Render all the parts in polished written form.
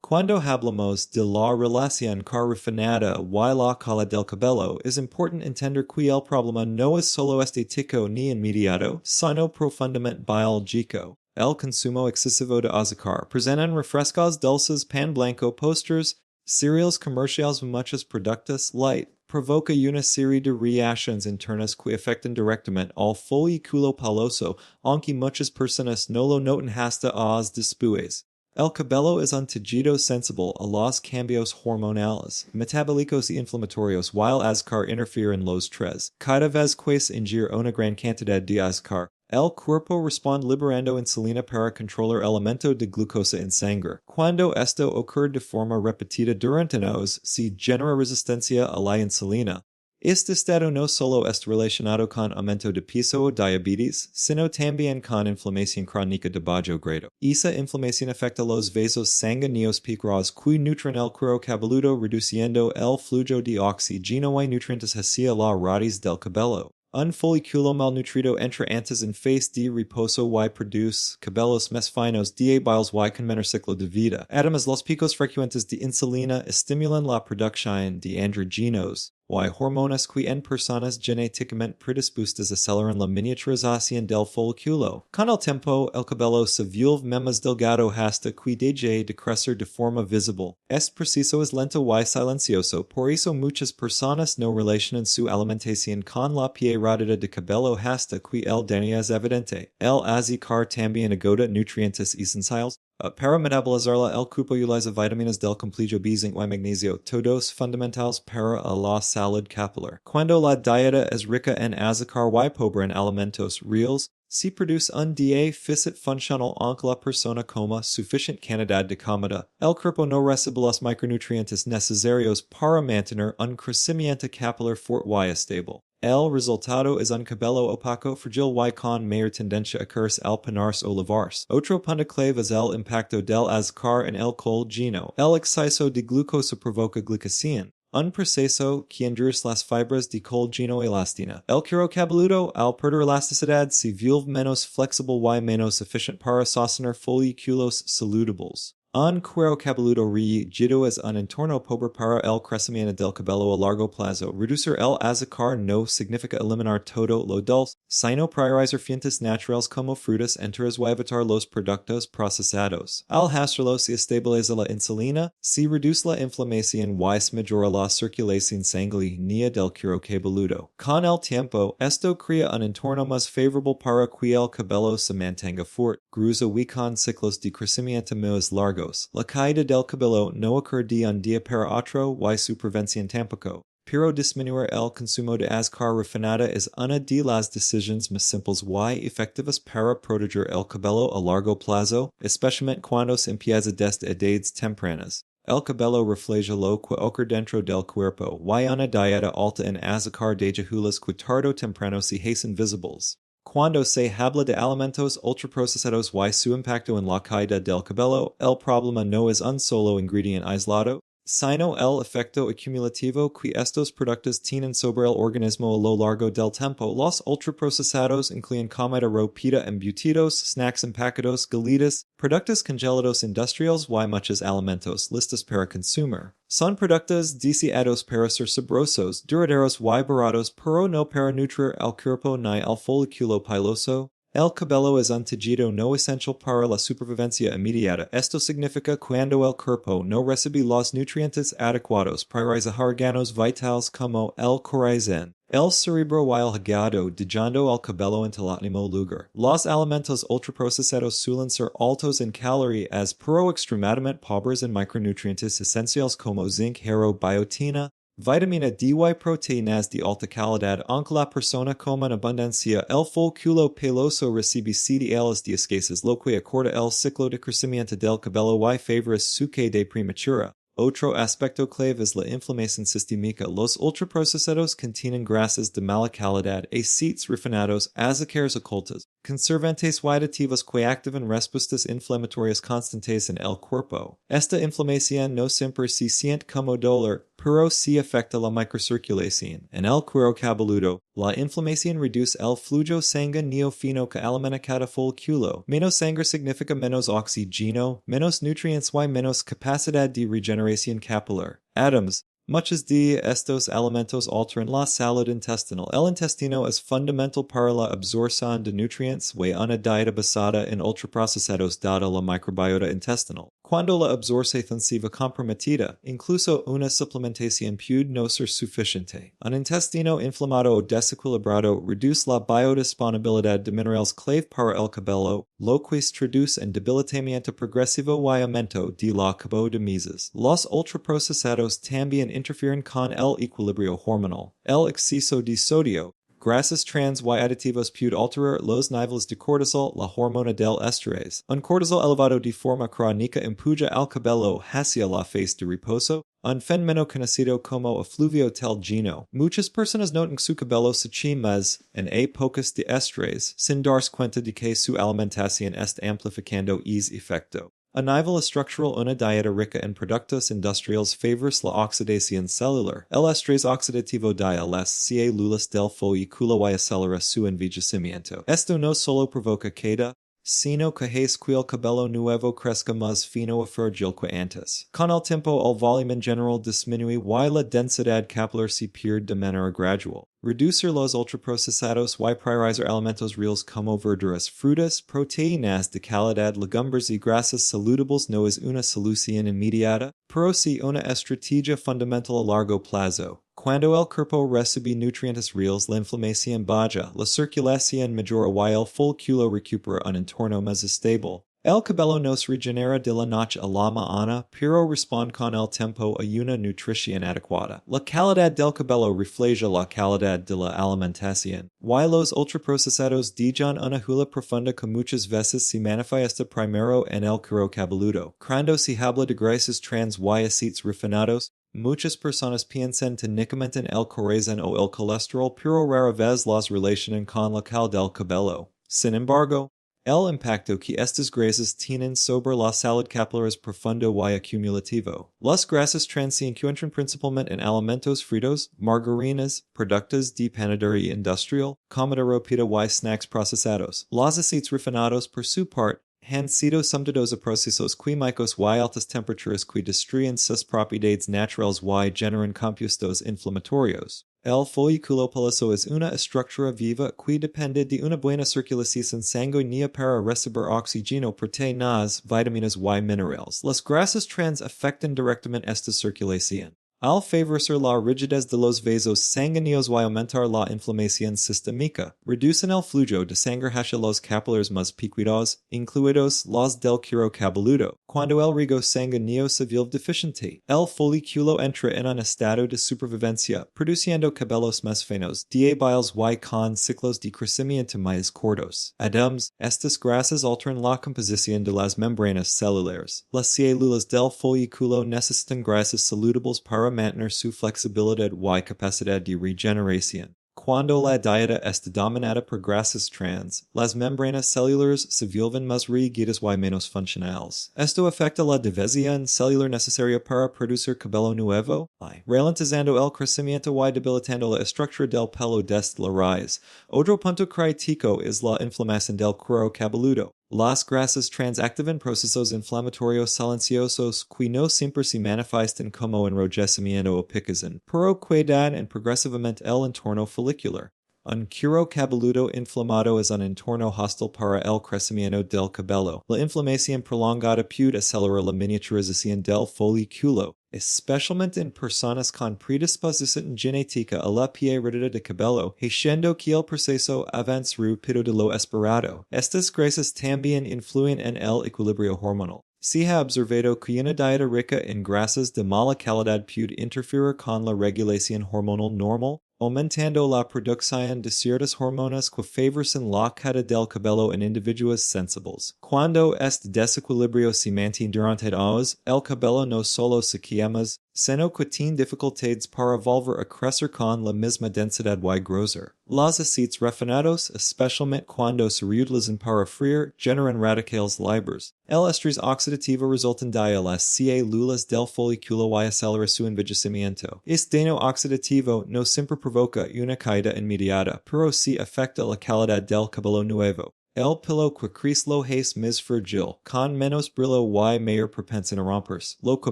Cuando hablamos de la relación refinada y la cala del cabello, es important entender que el problema no es solo estético ni inmediato, sino profundamente biológico. El consumo excesivo de azúcar presentan refrescos dulces, pan blanco, posters, cereals comerciales y muchos productos light provoca una serie de reacciones internas que afectan directamente al folículo piloso, aunque muchas personas no lo notan hasta después. El cabello es un tejido sensible a los cambios hormonales, metabólicos y inflamatorios, while azúcar interfiere en los tres. Cada vez que se ingiere una gran cantidad de azúcar, el cuerpo responde liberando insulina para controlar el aumento de glucosa en sangre. Cuando esto ocurre de forma repetida durante años, se genera resistencia a la insulina. Este estado no solo está relacionado con aumento de peso o diabetes, sino también con inflamación crónica de bajo grado. Esa inflamación afecta los vasos sanguíneos pequeños que nutren el cuero cabelludo reduciendo el flujo de oxígeno y nutrientes hacia la raíz del cabello. Un folículo malnutrido entra antes en fase de reposo y produce cabellos más finos débiles y con menor ciclo de vida. Además, los picos frecuentes de insulina estimulan la producción de andrógenos y hormonas que en personas genéticamente predispuestas aceleran la miniaturización del folículo. Con el tiempo, el cabello se vuelve más delgado hasta que deja de crecer de forma visible. Es preciso es lento y silencioso, por eso muchas personas no relacionan su alimentación con la pérdida de cabello hasta que el daño es evidente. El azúcar también agota nutrientes esenciales. Para metabolizarla, el cuerpo utiliza vitaminas del complejo B, zinc y magnesio, todos fundamentales para la salud capilar. Cuando la dieta es rica en azúcar y pobre en alimentos reales, se produce un déficit funcional aunque la persona coma suficiente cantidad de comida. El cuerpo no recibe los micronutrientes necesarios para mantener un crecimiento capilar fuerte y estable. El resultado es un cabello opaco, frágil y con mayor tendencia a caerse al penarse o lavarse. Otro punto clave es el impacto del azúcar en el colágeno. El exceso de glucosa provoca glicosía, un proceso que endurece las fibras de colágeno y elastina. El cuero cabelludo, al perder elasticidad, se vuelve menos flexible y menos eficiente para sostener folículos saludables. Un cuero cabelludo rígido es un entorno pobre para el crecimiento del cabello a largo plazo. Reducir el azúcar no significa eliminar todo lo dulce, sino priorizar fuentes naturales como frutas enteras y evitar los productos procesados. Al hacerlo se estabiliza la insulina, se reduce la inflamación y se mejora la circulación sanguínea del cuero cabelludo. Con el tiempo, esto crea un entorno más favorable para que el cabello se mantenga fuerte, grueso y con ciclos de crecimiento más largos. La caída del cabello no ocurre de un día para otro y su prevención tampoco. Pero disminuir el consumo de azúcar refinada es una de las decisiones más simples y efectivas para proteger el cabello a largo plazo, especialmente cuando se empieza desde edades tempranas. El cabello refleja lo que ocurre dentro del cuerpo y una dieta alta en azúcar deja hulas que tarde o temprano se hacen visibles. Cuando se habla de alimentos ultraprocesados y su impacto en la caída del cabello, el problema no es un solo ingrediente aislado, sino el efecto acumulativo que estos productos tienen sobre el organismo a lo largo del tiempo. Los ultraprocesados incluyen comida rápida, embutidos, snacks empacados, galletas, productos congelados industriales y muchos alimentos listos para consumir. Son productos diseñados para ser sabrosos, duraderos y baratos, pero no para nutrir el cuerpo ni el folículo piloso. El cabello es un tejido no esencial para la supervivencia inmediata. Esto significa cuando el cuerpo no recibe los nutrientes adecuados, prioriza órganos vitales como el corazón, el cerebro y el hígado, dejando el cabello en el último lugar. Los alimentos ultraprocesados suelen ser altos en calorías, pero extremadamente pobres en micronutrientes esenciales como zinc, hierro, biotina, vitamina D y proteínas de alta calidad. Aunque la persona coma en abundancia, el folículo piloso recibe cereales de escasez, lo que acorta el ciclo de crecimiento del cabello y favorece su caída prematura. Otro aspecto clave es la inflamación sistémica. Los ultraprocesados contienen grasas de mala calidad, aceites refinados, azúcares ocultos, conservantes vidativos que activan respuestas inflamatorias constantes en el cuerpo. Esta inflamación no siempre se siente como dolor, pero sí afecta la microcirculación. En el cuero cabelludo, la inflamación reduce el flujo sanguíneo fino que alimenta cada folículo. Menos sangre significa menos oxígeno, menos nutrientes y menos capacidad de regeneración capilar. Adams. Muchos de estos alimentos alteran la salud intestinal. El intestino es fundamental para la absorción de nutrientes y una dieta basada en ultraprocesados dada la microbiota intestinal. Cuando la absorción se ve comprometida, incluso una suplementación puede no ser suficiente. Un intestino inflamado o desequilibrado reduce la biodisponibilidad de minerales clave para el cabello, lo que traduce en debilitamiento progresivo y aumento de la cabo de meses. Los ultraprocesados también interfieren con el equilibrio hormonal. El exceso de sodio, grasas trans y aditivos puede alterar los niveles de cortisol, la hormona del estrés. Un cortisol elevado de forma crónica empuja al cabello hacia la fase de reposo, un fenómeno conocido como efluvio telgino. Muchas personas notan que su cabello se echa más en épocas de estrés, sin darse cuenta de que su alimentación está amplificando ese efecto. A nivel estructural, una dieta rica en productos industriales favorece la oxidación celular. El estrés oxidativo de las células del folículo y acelera su envejecimiento. Esto no solo provoca queda, sino que hace que el cabello nuevo crezca más fino y frágil que antes. Con el tiempo, el volumen general disminuye y la densidad capilar se pierde de manera gradual. Reducir los ultraprocesados y priorizar alimentos reales como verduras, frutas, proteínas de calidad, legumbres y grasas saludables no es una solución inmediata, pero sí una estrategia fundamental a largo plazo. Cuando el cuerpo recibe nutrientes reales, la inflamación baja, la circulación mejora y el folículo recupera un entorno más estable. El cabello no se regenera de la noche a la mañana, pero responde con el tiempo a una nutrición adecuada. La calidad del cabello refleja la calidad de la alimentación. Y los ultraprocesados dejan una huella profunda que muchas veces se manifiesta primero en el cuero cabelludo. Cuando se habla de grasas trans y aceites refinados, muchas personas piensan técnicamente en el corazón o el colesterol, pero rara vez las relacionan con la cal del cabello. Sin embargo, el impacto que estas grasas tienen sobre la salud capilar es profundo y acumulativo. Las grasas trans se encuentran principalmente en alimentos fritos, margarinas, productos de panadería industrial, comida rápida y snacks procesados. Los aceites refinados, por su parte, han sido sometidos a procesos químicos y altas temperaturas que destruyen sus propiedades naturales y generan compuestos inflamatorios. El folículo piloso es una estructura viva que depende de una buena circulación sanguínea para recibir oxígeno, proteínas, vitaminas y minerales. Las grasas trans afectan directamente esta circulación. Al favorecer la rigidez de los vasos sanguíneos y aumentar la inflamación sistémica, reducen el flujo de sangre hacia los capilares más pequeños, incluidos los del cuero cabelludo. Cuando el riego sanguíneo se vuelve deficiente, el folículo entra en un estado de supervivencia, produciendo cabellos más finos, débiles y con ciclos de crecimiento más cortos. Además, estas grasas alteran la composición de las membranas celulares. Las células del folículo necesitan grasas saludables para mantener su flexibilidad y capacidad de regeneración. Cuando la dieta está dominada por grasas trans, las membranas celulares se vuelven más rígidas y menos funcionales. Esto afecta la división celular necesaria para producir cabello nuevo, ralentizando el crecimiento y debilitando la estructura del pelo desde la raíz. Otro punto crítico es la inflamación del cuero cabelludo. Las grasas trans activan procesos inflamatorios silenciosos que no siempre se manifiestan como enrojecimiento o picazón, pero que dañan progresivamente el entorno folicular. Un cuero cabelludo inflamado es un entorno hostil para el crecimiento del cabello. La inflamación prolongada puede acelerar la miniaturización del folículo, especialmente en personas con predisposición genética a la pérdida de cabello, haciendo que el proceso avance rápido de lo esperado. Estas grasas también influyen en el equilibrio hormonal. Se ha observado que una dieta rica en grasas de mala calidad puede interferir con la regulación hormonal normal, aumentando la producción de ciertas hormonas que favorecen la caída del cabello en individuos sensibles. Cuando este desequilibrio se mantiene durante años, el cabello no solo se quema, Seno quatin dificultades para volver a crecer con la misma densidad y grosor. Los aceites refinados, especialmente cuando se reutilizan para freír, generan radicales libres. El estrés oxidativo resultante de las células del folículo y acelera su envejecimiento. Este daño oxidativo no siempre provoca una caída inmediata, pero sí afecta la calidad del cabello nuevo. El pelo que crece lo es más fragile, con menos brillo y mayor propensión a romperse, lo que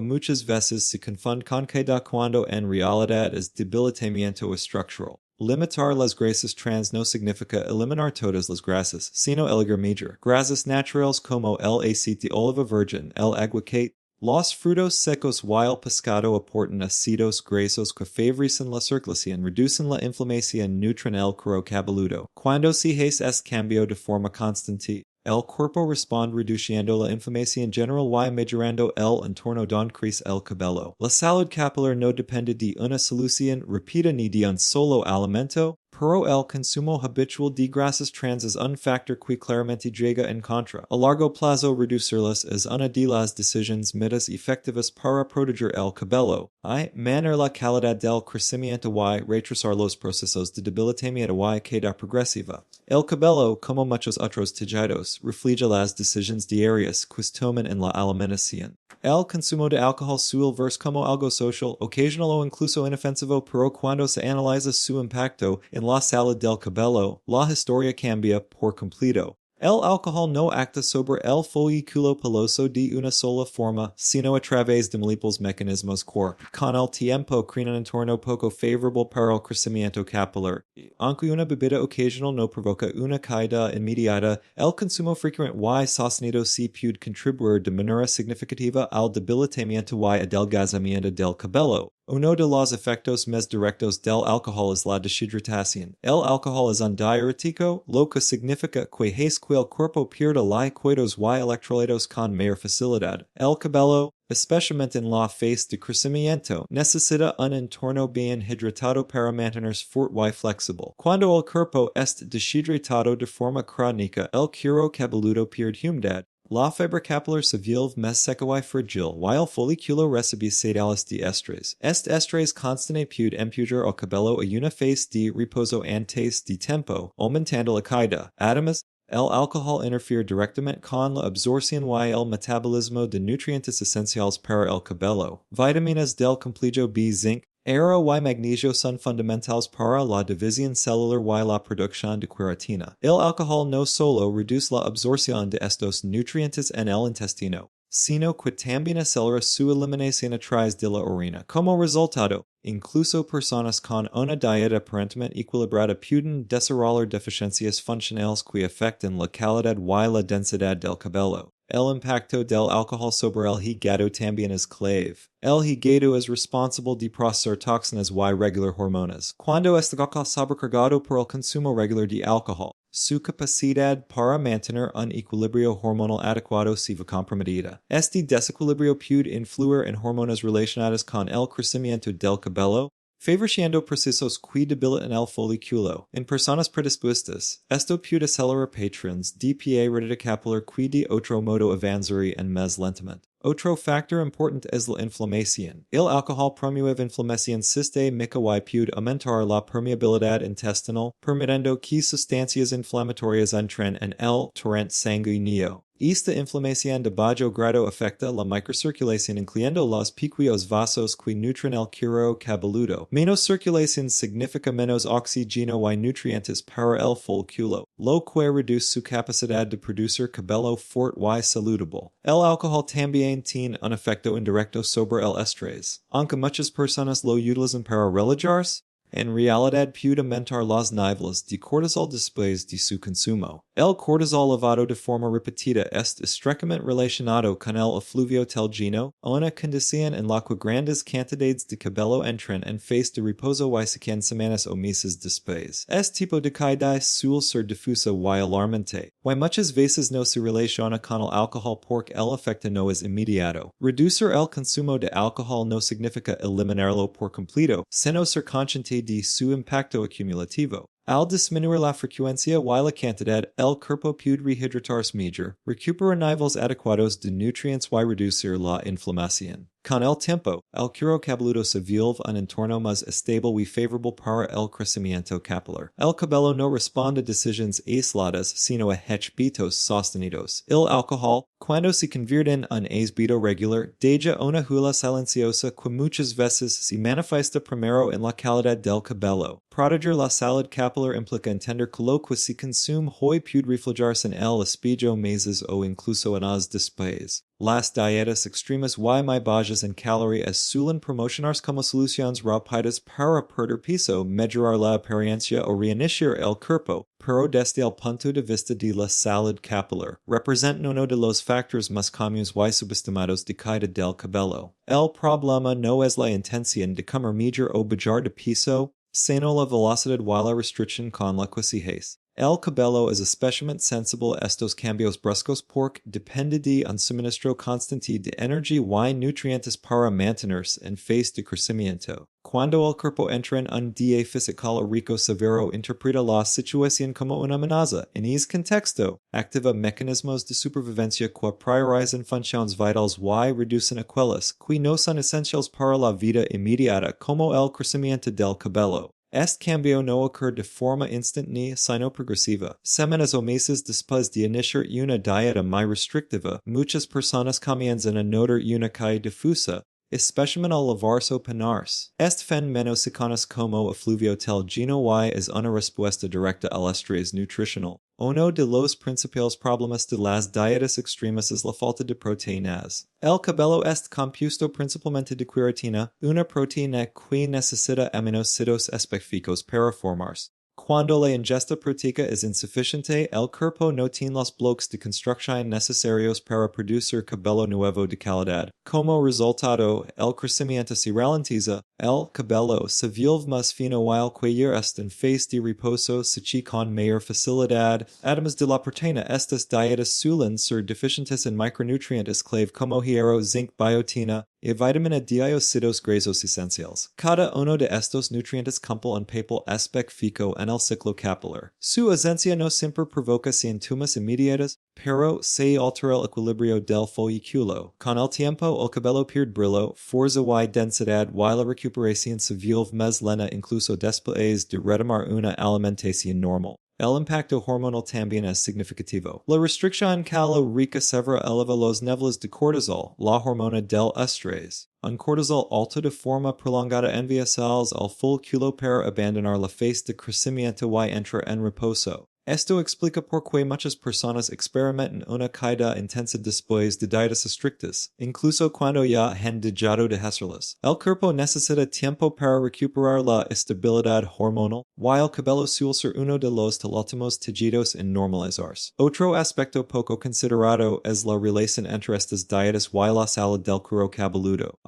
muchas veces se confunde con caída cuando en realidad es debilitamiento estructural. Limitar las grasas trans no significa eliminar todas las grasas, sino elegir major grasas naturales como el aceite de oliva virgen, el aguacate. Los frutos secos y el pescado aportan ácidos grasos que favorecen la circulación, reducen la inflamación, nutren el cuero cabelludo. Cuando se hace este cambio de forma constante, el cuerpo responde reduciendo la inflamación general y mejorando el entorno donde crece el cabello. La salud capilar no depende de una solución rápida ni de un solo alimento, pero el consumo habitual de grasas trans es un factor que claramente llega en contra. A largo plazo reducirlas es una de las decisiones más efectivas para proteger el cabello, y mantener la calidad del crecimiento y retrasar los procesos de debilitamiento y caída progresiva. El cabello, como muchos otros tejidos, refleja las decisiones diarias que toman en la alimentación. El consumo de alcohol suele verse como algo social, ocasional o incluso inofensivo, pero cuando se analiza su impacto en la salud del cabello, la historia cambia por completo. El alcohol no acta sobre el folículo piloso de una sola forma, sino a través de múltiples mecanismos que, con el tiempo, crean un entorno poco favorable para el crecimiento capilar. Aunque una bebida ocasional no provoca una caída inmediata, el consumo frecuente y sostenido sí puede contribuir de manera significativa al debilitamiento y adelgazamiento del cabello. Uno de los efectos más directos del alcohol es la deshidratación. El alcohol es un diurético, lo que significa que hace que el cuerpo pierda líquidos y electrolitos con mayor facilidad. El cabello, especialmente en la fase de crecimiento, necesita un entorno bien hidratado para mantenerse fuerte y flexible. Cuando el cuerpo está deshidratado de forma crónica, el cuero cabelludo pierde humedad. La fibra capilar se vuelve más seca y frágil, y el folículo recibe señales de estrés. Este estrés constante puede empujar el cabello a una fase de reposo antes de tiempo, aumentando la caída. Además, el alcohol interfiere directamente con la absorción y el metabolismo de nutrientes esenciales para el cabello. Vitaminas del complejo B, zinc, hierro y magnesio son fundamentales para la división celular y la producción de queratina. El alcohol no solo reduce la absorción de estos nutrientes en el intestino, sino que también acelera su eliminación a través de la orina. Como resultado, incluso personas con una dieta aparentemente equilibrada pueden desarrollar deficiencias funcionales que afectan la calidad y la densidad del cabello. El impacto del alcohol sobre el hígado también es clave. El hígado es responsable de procesar toxinas y regular hormonas. Cuando está sobrecargado por el consumo regular de alcohol, su capacidad para mantener un equilibrio hormonal adecuado se ve comprometida. Este desequilibrio puede influir en hormonas relacionadas con el crecimiento del cabello, favoreciendo procesos que debilitan el folículo. En personas predispuestas, esto puede acelerar patrones de pérdida capilar que de otro modo avanzaría en más lentamente. Otro factor importante es la inflamación. El alcohol promueve inflamación sistémica y puede aumentar la permeabilidad intestinal, permitiendo que sustancias inflamatorias entren en el torrente sanguíneo. Esta inflamación de bajo grado afecta la microcirculación incluyendo los pequeños vasos que nutren el cuero cabelludo. Menos circulación significa menos oxígeno y nutrientes para el folículo, lo que reduce su capacidad de producir cabello fuerte y saludable. El alcohol también tiene un efecto indirecto sobre el estrés. Aunque muchas personas lo utilizan para relajarse, en realidad puede aumentar los niveles de cortisol después de su consumo. El cortisol elevado de forma repetida es estrechamente relacionado con el efluvio telgino, una condición en la que grandes cantidades de cabello entran en fase de reposo y se quedan semanas o meses después. Este tipo de caída suele ser difusa y alarmante, y muchas veces no se relaciona con el alcohol porque el efecto no es inmediato. Reducir el consumo de alcohol no significa eliminarlo por completo, sino ser consciente de su impacto acumulativo. Al disminuir la frecuencia y la cantidad el cuerpo puede rehidratarse mejor, recupera niveles adecuados de nutrientes y reducir la inflamación. Con el tiempo, el cuero cabeludo se vuelve un entorno más estable y favorable para el crecimiento capilar. El cabello no responde a decisiones aisladas, sino a hábitos sostenidos. El alcohol, cuando se convierte en un hábito regular, deja una huella silenciosa que muchas veces se manifiesta primero en la calidad del cabello. Proteger la salud capilar implica entender que lo que se consume hoy puede reflejarse en el espejo meses o incluso en los después. Las dietas extremas y muy bajas en calorías suelen promocionarse como soluciones rápidas para perder peso, mejorar la apariencia o reiniciar el cuerpo, pero desde el punto de vista de la salud capilar, representan uno de los factores más comunes y subestimados de caída del cabello. El problema no es la intención de comer mejor o bajar de peso, sino la velocidad y la restricción con la que se hace. El cabello es especialmente sensible a estos cambios bruscos porque depende de un suministro constante de energía y nutrientes para mantenerse en fase de crecimiento. Cuando el cuerpo entra en un déficit calórico severo, interpreta la situación como una amenaza. En ese contexto, activa mecanismos de supervivencia que priorizan funciones vitales y reducen aquellas que no son esenciales para la vida inmediata, como el crecimiento del cabello. Este cambio no ocurre de forma instantánea sino progresiva. Semanas o meses después de iniciar una dieta muy restrictiva, muchas personas comienzan a notar una caída difusa, especialmente al lavarse o peinarse. Este fenómeno se conoce como efluvio del geno y es una respuesta directa al estrés nutricional. Uno de los principales problemas de las dietas extremas es la falta de proteínas. El cabello está compuesto principalmente de queratina, una proteína que necesita aminoácidos específicos para formarse. Cuando la ingesta proteica es insuficiente, el cuerpo no tiene los bloques de construcción necesarios para producir cabello nuevo de calidad. Como resultado, el crecimiento se ralentiza, el cabello se vuelve más fino y el cuello está en fase de reposo seche con mayor facilidad. Además de la proteína, estas dietas suelen ser deficientes en micronutrientes clave como hierro, zinc, biotina, y vitamina D y ácidos grasos esenciales. Cada uno de estos nutrientes cumple un papel específico en el ciclo capilar. Su ausencia no siempre provoca síntomas inmediatos, pero se altera el equilibrio del folículo. Con el tiempo, el cabello pierde brillo, fuerza y densidad y la recuperación se vuelve más lenta incluso después de retomar una alimentación normal. El impacto hormonal también es significativo. La restricción calórica severa eleva los niveles de cortisol, la hormona del estrés. Un cortisol alto de forma prolongada envía señales al folículo para abandonar la fase de crecimiento y entrar en reposo. Esto explica por qué muchas personas experimentan una caída intensa después de dietas estrictas, incluso cuando ya han dejado de hacerlas. El cuerpo necesita tiempo para recuperar la estabilidad hormonal, y el cabello suele ser uno de los últimos tejidos en normalizarse. Otro aspecto poco considerado es la relación entre estas dietas y la salud del cuero cabeludo.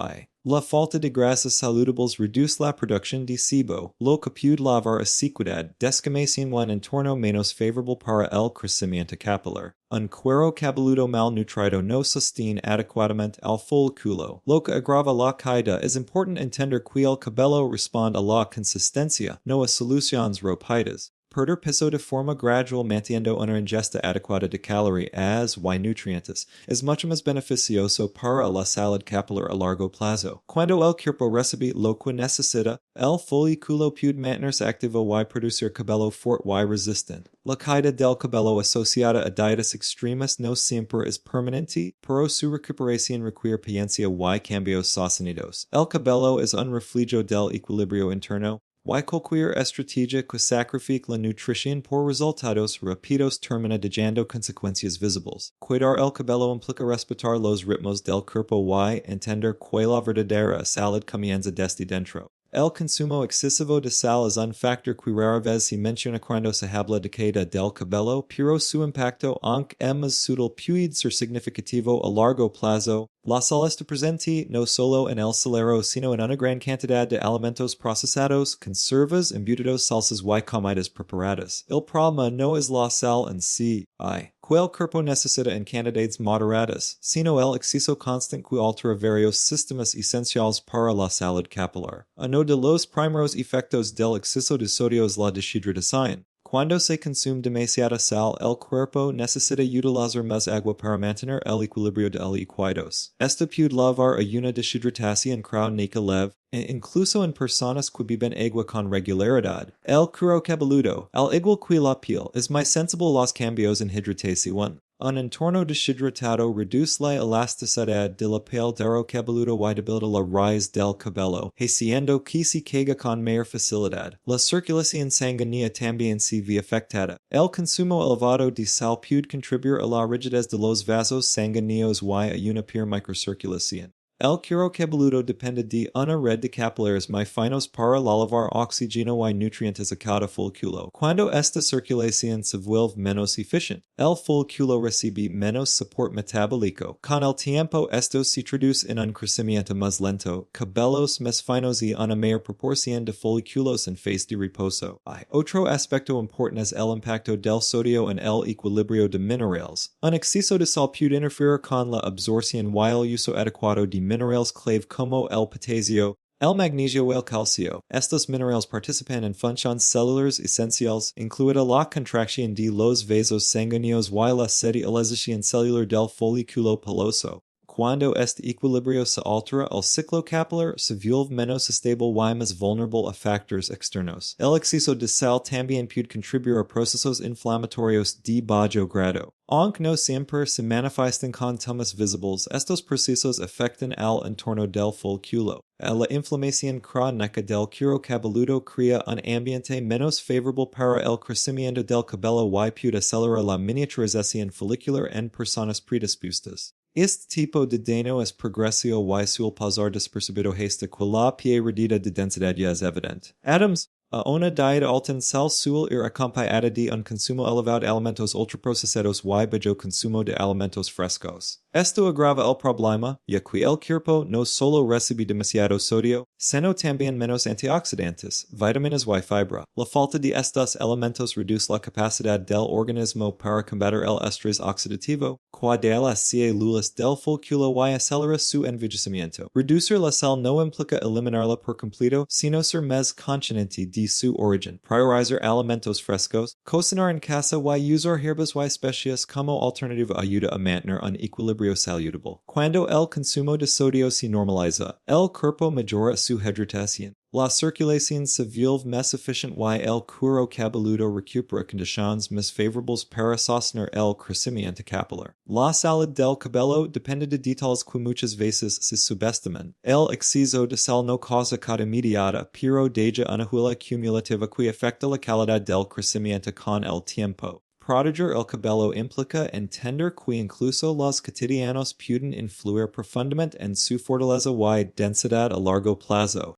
La falta de grasas saludables reduce la producción de sebo, lo que puede llevar a sequedad, descamación y un entorno menos favorable para el crecimiento capilar. Un cuero cabeludo malnutrido no sostiene adecuadamente el folículo, lo que agrava la caída. Es importante entender que el cabello responde a la consistencia, no a soluciones rápidas. Perder peso de forma gradual manteniendo una ingesta adecuada de calorías y nutrientes es mucho más beneficioso para la salud capilar a largo plazo. Cuando el cuerpo recibe lo que necesita, el folículo puede mantenerse activo y producir cabello fuerte y resistente. La caída del cabello asociada a dietas extremas no siempre es permanente, pero su recuperación requiere paciencia y cambios sostenidos. El cabello es un reflejo del equilibrio interno, y cualquier estrategia que sacrifique la nutrición por resultados rápidos termina dejando consecuencias visibles. Cuidar el cabello implica respetar los ritmos del cuerpo y entender que la verdadera salud comienza desde dentro. El consumo excesivo de sal es un factor que rara vez se menciona cuando se habla de caída del cabello, pero su impacto, aunque es más sutil, puede ser significativo a largo plazo. La sal está presente no solo en el salero sino en una gran cantidad de alimentos procesados, conservas, embutidos, salsas y comidas preparadas. El problema no es la sal en sí, que el cuerpo necesita en cantidades moderadas, sino el exceso constante que altera varios sistemas esenciales para la salud capilar. Uno de los primeros efectos del exceso de sodio es la deshidratación. Cuando se consume demasiada sal, el cuerpo necesita utilizar más agua para mantener el equilibrio de líquidos. Esto puede llevar a una deshidratación crónica leve, incluso en personas que beben agua con regularidad. El cuero cabelludo, al igual que la piel, es más sensible a los cambios en hidratación. Un entorno deshidratado reduce la elasticidad de la piel del cabelludo y debilita la raíz del cabello, haciendo que se caiga con mayor facilidad. La circulación sanguínea también se ve afectada. El consumo elevado de sal puede contribuir a la rigidez de los vasos sanguíneos y a una peor microcirculación. El cuero cabelludo depende de una red de capilares muy finos para llevar oxígeno y nutrientes a cada folículo. Cuando esta circulación se vuelve menos eficiente, el folículo recibe menos soporte metabólico. Con el tiempo, esto se traduce en un crecimiento más lento, cabellos más finos y una mayor proporción de folículos en fase de reposo. Otro aspecto importante es el impacto del sodio en el equilibrio de minerales. Un exceso de sal puede interferir con la absorción y el uso adecuado de minerales clave como el potasio, el magnesio y el calcio. Estos minerales participan en funciones celulares esenciales, incluida la contracción de los vasos sanguíneos y la serialización celular del folículo piloso. Cuando este equilibrio se altera, el ciclo capilar se vuelve menos estable y más vulnerable a factores externos. El exceso de sal también puede contribuir a procesos inflamatorios de bajo grado. Aunque no siempre se manifiesten con síntomas visibles, estos procesos afectan al entorno del folículo. La inflamación crónica del cuero cabelludo crea un ambiente menos favorable para el crecimiento del cabello y puede acelerar la miniaturización folicular en personas predispuestas. Este tipo de daño es progresivo y suele pasar despercibido hasta que la pérdida de densidad ya es evidente. Adams, una dieta alta en sal suele ir acompañada de un consumo elevado de alimentos ultraprocesados y bajo consumo de alimentos frescos. Esto agrava el problema, ya que el cuerpo no solo recibe demasiado sodio, sino también menos antioxidantes, vitaminas y fibra. La falta de estos elementos reduce la capacidad del organismo para combatir el estrés oxidativo, que de las células del folículo y acelera su envejecimiento. Reducir la sal no implica eliminarla por completo, sino ser más consciente de su origen. Priorizar alimentos frescos, cocinar en casa y usar hierbas y especias como alternativa ayuda a mantener un equilibrio saludable. Cuando el consumo de sodio se normaliza, el cuerpo mejora su hidratación. La circulación se vuelve más eficiente y el cuero cabelludo recupera condiciones más favorables para sostener el crecimiento capilar. La salud del cabello depende de detalles que muchas veces se subestiman. El exceso de sal no causa causa inmediata, pero deja una huella cumulativa que afecta la calidad del crecimiento con el tiempo. Proteger el cabello implica entender que incluso los cotidianos pueden influir profundamente en su fortaleza y densidad a largo plazo.